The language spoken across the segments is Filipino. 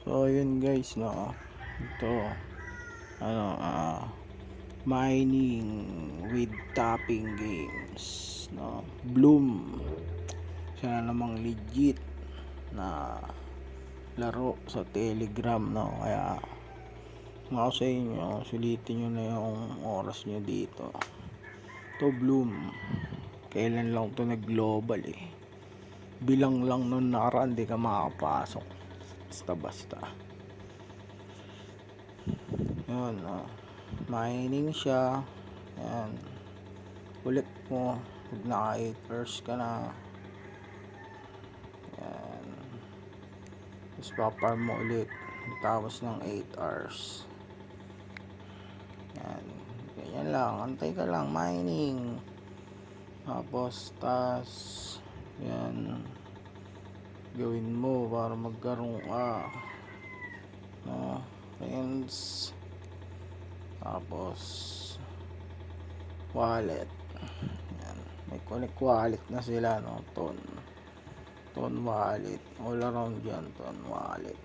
So yun guys, no, ito ano mining with tapping games, no, Bloom. Siya na namang legit na laro sa Telegram, no. Kaya nga ako sa inyo, sulitin nyo na yung oras nyo dito. To Bloom, kailan lang to nag global bilang lang nun nakaraan di ka makapasok basta yun. Mining siya, yan, ulit mo pag naka 8 hours ka na, yan, tapos paparm mo ulit tapos ng 8 hours, yan, ganyan lang, antay ka lang mining, tapos yan gawin mo para magkaroon ka, no, friends, tapos wallet, yan, may connect wallet na sila, no, ton wallet, all around yan, ton wallet,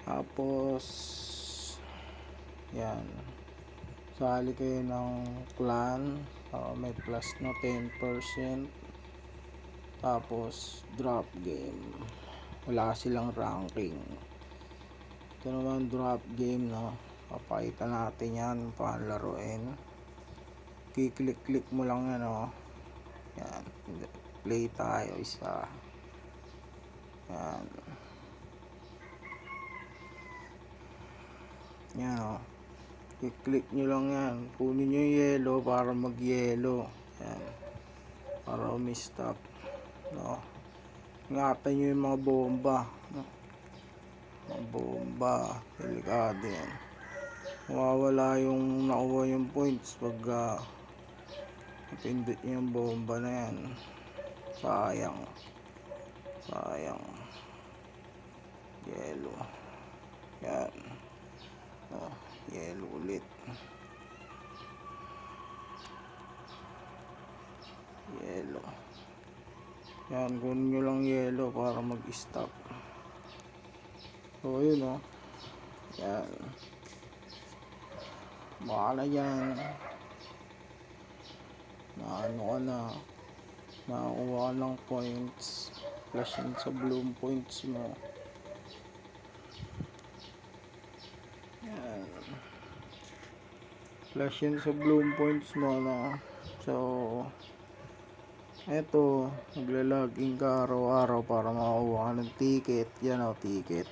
tapos yan, sali kayo ng clan, may plus na 10%, tapos drop game, wala silang ranking. Ito naman drop game, no, papakita natin yan paano laruin. Kiklik mo lang yan, no, yan, play tayo isa, yan, yan, no, kiklik nyo lang yan, kunin nyo yung yellow para mag yellow, yan, para umistop, no, ingatan nyo yung mga bomba, no, mga bomba, delikado yan, mawawala yung nakuha yung points pag napindot nyo yung bomba na yan, sayang yellow, yan, yellow ulit, yellow, yan, kunin nyo lang yellow para mag stop. So yun, yan, baka na yan na ano ka na, nakakuha ka ng points, flash yan sa bloom points mo, yan, flash yan sa bloom points mo, no. So eto, maglalagin ka araw-araw para makakuha ka ng ticket, yan, ticket.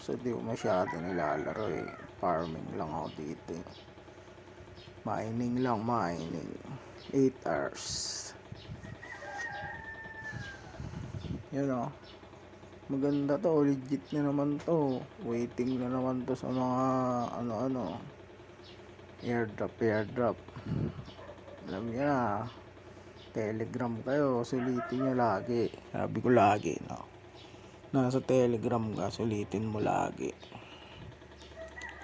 So di ko masyado nilalaro, farming lang ako dito, mining lang, 8 hours, yun, maganda to, legit na naman to, waiting na naman to sa mga ano airdrop, alam niyo na, Telegram kayo, sulitin nyo lagi, sabi ko lagi, no, nasa Telegram ka, sulitin mo lagi.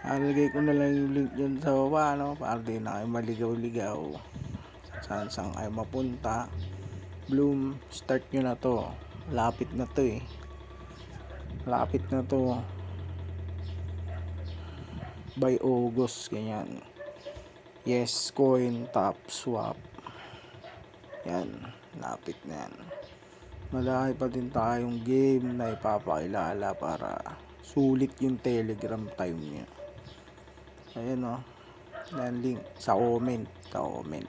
Alagay ko na lang yung link dyan sa baba, no, para di na kayo maligaw-ligaw saan kayo mapunta. Bloom, start nyo na to, lapit na to, lapit na to, by August, ganyan. Yes coin, top swap, yan, lapit na yan. Malaki pa din tayong game na ipapakilala para sulit yung Telegram time niya. Ayan, yan link sa comment.